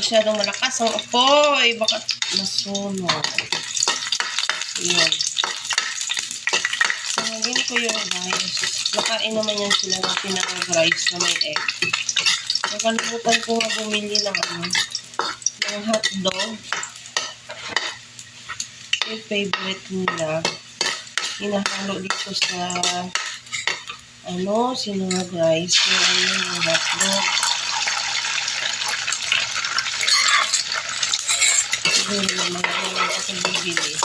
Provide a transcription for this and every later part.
masyadong malakas ang apoy. Baka masunog. Ayan. Lagyan ko yung rice. Nakain naman yan sila ng pinakang rice na may egg. Nakalimutan ko nga bumili ng hotdog. Yung favorite nila. Hinahalo dito sa sinangag rice. Yung hotdog. Siguro naman ako bibili.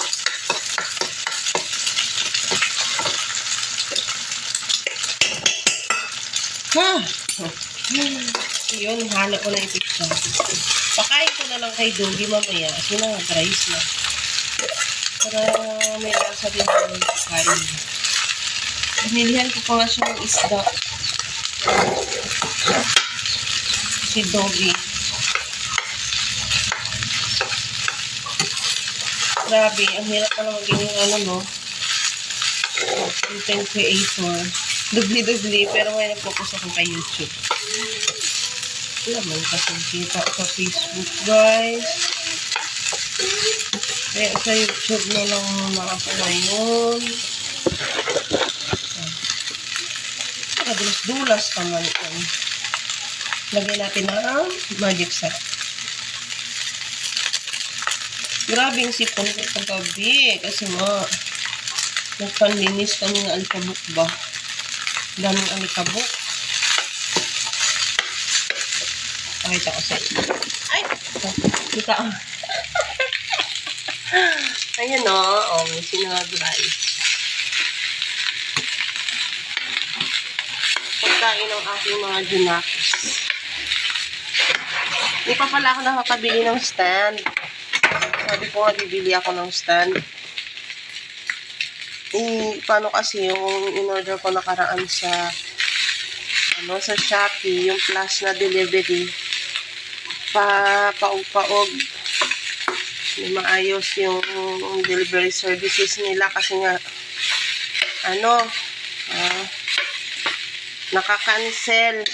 Yun, halo ko na ito siya. Pakain ko na lang kay Doggy mamaya. Sinangag rice na. Para may lasa din ako ng pakain. Binilihan ko pa nga siya ng isda. Si Doggy. Grabe, ang hirap pa naman ganyan content creator. Dubli-dubli, pero may nag-focus ako kay YouTube. Wala man kasi kita sa Facebook, guys. Kaya sa YouTube na lang muna ako ngayon. Dulas-dulas naman yan. Lagyan natin ang magic sarap. Grabe yung sipon ko paggabi. Kasi nagpanlinis kami ng alikabok ba. Daming alikabok. Pakita ko sa inyo. Ay! Kita ko. Ayan may sinangag rice. Pagkain ng aking mga junakis. Hindi pa pala ako nakakabili ng stand. Sabi ko nga, bibili ako ng stand. Paano kasi yung in-order ko nakaraan sa sa Shopee, yung plus na delivery. Paug-paug. Maayos yung delivery services nila kasi nga nakaka-cancel.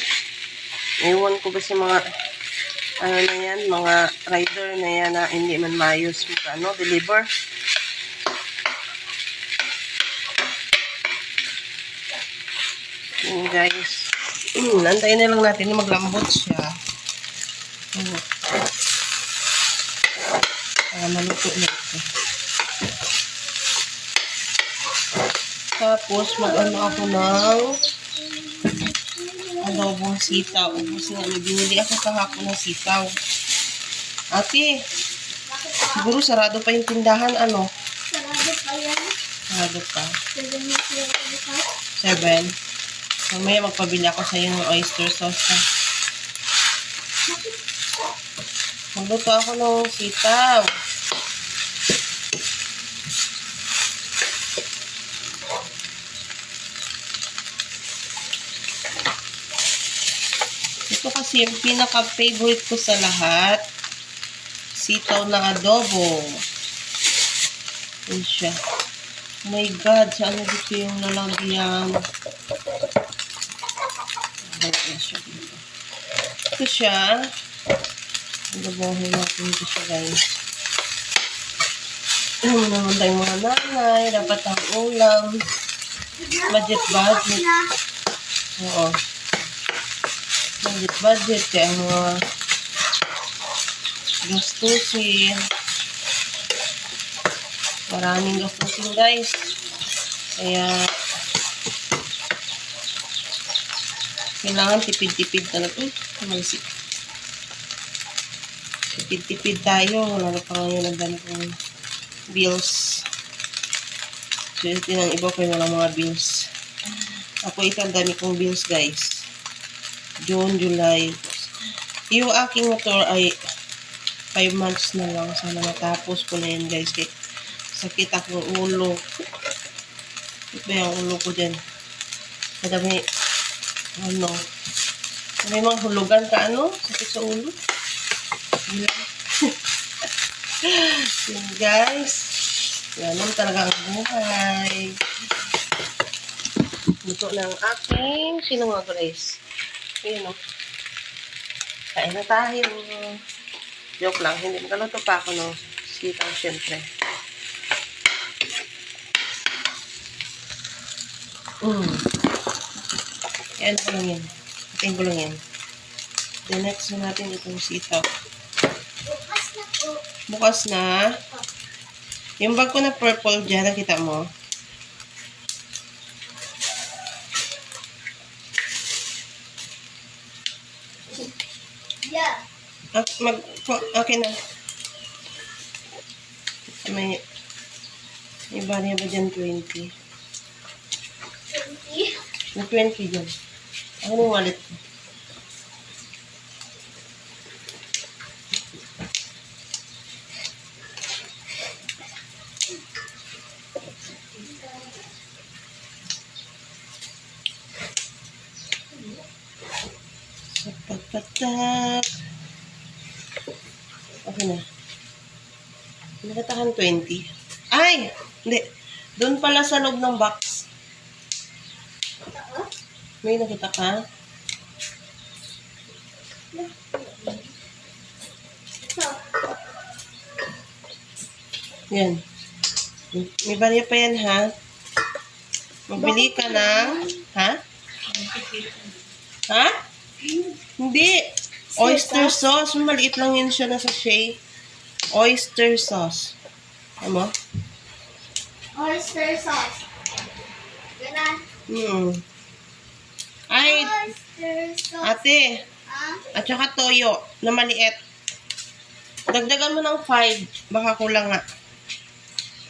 Ewan ko ba si mga mga rider na yan na hindi man maayos deliver. Yun guys. Antayin na lang natin na maglambot siya. Para maluto na ito. Tapos ako ng adobong sitaw. Kasi binili ako kahapon ng sitaw. Ate, siguro sarado pa yung tindahan, Sarado pa yan. Sarado pa. 7. 7. Mamaya magpabili ako sa iyo ng oyster sauce. Magluto ako ng sitaw. Ito kasi yung pinaka-favorite ko sa lahat. Sitaw na adobo. Yan siya. Oh my God, saan na dito yung lalagyan? Ito siya. Adobohin natin ito siya, guys. Naman tayong mga nanay. Dapat ang ulam. Budget. Oo. Budget. Kaya ang mga gastusin. Maraming gastusin, guys. Kaya kailangan tipid-tipid talaga. Malasik. Tipid-tipid tayo. Wala na pa ngayon ang dami kong bills. So, ito ng iba ko yung mga bills. Ako ito ang dami kong bills, guys. June, July. Yung aking motor ay 5 months na lang. Sana matapos ko na yun, guys. Kaya sakit akong ulo. Ito yung ulo ko dyan. Madami may mga hulugan ka sakit sa ulo. Yun guys, yan talaga ang buhay. Luto ng aking sinangag rice. Ayun kain na tayo. Joke lang, hindi magluto pa ako ng sitaw, syempre. Yan ko lang yan. Ating ko lang yan. Then next na natin itong sitaw. Bukas na po. Bukas na. Yung bag ko na purple dyan, nakita mo? Yeah. Okay na. May bariya ba dyan 20? 20. May 20 dyan. Ako yung wallet ko. Patak. Okay na. Nakatakan 20. Ay! Hindi. Doon pala sa loob ng box. May nakita ka? Ito. Yan. May barya pa yan, ha? Magbili ka ng... Ha? Ha? Hindi. Oyster sauce. Maliit lang yun siya na sachet. Oyster sauce. Ano? Oyster sauce. Ganun. Ay, Oyster sauce. ate. Ah? At saka toyo na maliit. Dagdagan mo ng 5. Baka kulang nga.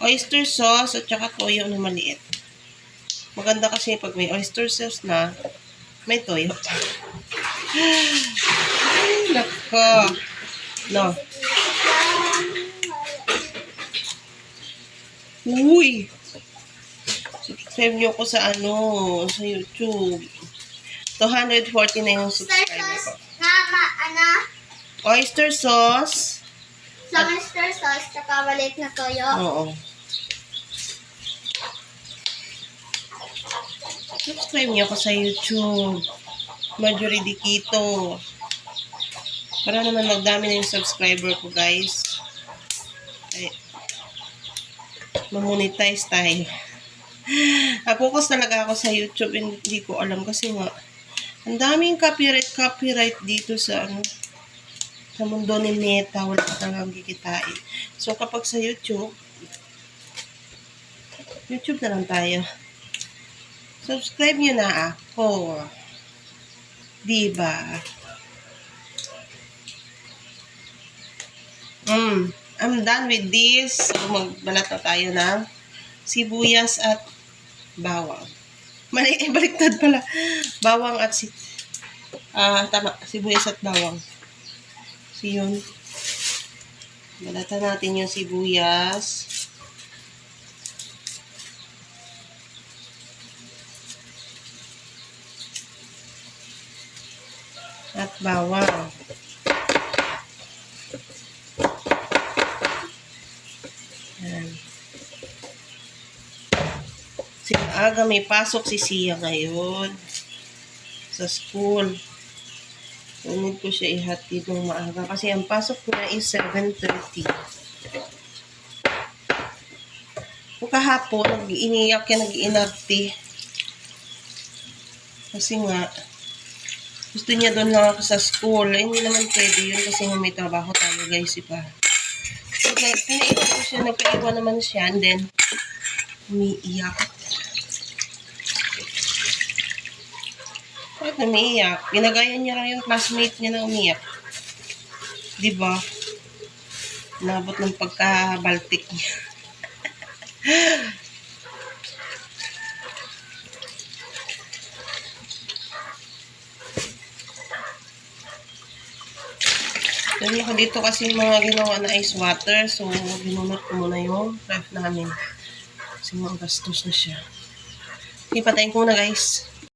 Oyster sauce at saka toyo na maliit. Maganda kasi pag may oyster sauce na, may toyo. Ay, nako. No. Uy! Subscribe nyo ko sa sa YouTube. 240 na yung Oyster subscriber sauce. ko. Ano? Oyster sauce. Sa oyster sauce, tsaka maliit na toyo. Oo. Subscribe niyo ako sa YouTube. Marjorie Diquito. Para naman magdami na yung subscriber ko, guys. Ay, mamonetize tayo. Focus talaga ako sa YouTube. Hindi ko alam kasi nga, ang daming copyright dito sa sa mundo ni Meta. Wala ka talagang kikitain. So, kapag sa YouTube na lang tayo. Subscribe nyo na ako. Diba? I'm done with this. So, magbalat na tayo ng sibuyas at bawang. Mali, baliktad pala. Bawang at tama, sibuyas at bawang. So, yun. Balatan natin yung sibuyas. At bawang. Yan. Aga may pasok si Sia ngayon sa school. So, need ko siya ihatid ng maaga kasi ang pasok niya is 7:30. O kahapon, nag-iiniyak yan, nag-iinarte. Kasi nga, gusto niya doon lang ako sa school. Eh, hindi naman pwede yun kasi nga may trabaho tayo, guys, iba. So, pinaiwan ko siya, nagpaiwan naman siya, and then, umiiyak. Bakit umiiyak? Ginagaya niya lang yung classmate niya na umiiyak. Diba? Nabot ng pagkabaltik niya. Dali ko dito kasi mga ginawa na ice water. So, binunot ko muna yung ref namin. Kasi mga gastos na siya. Okay, patayin ko na, guys.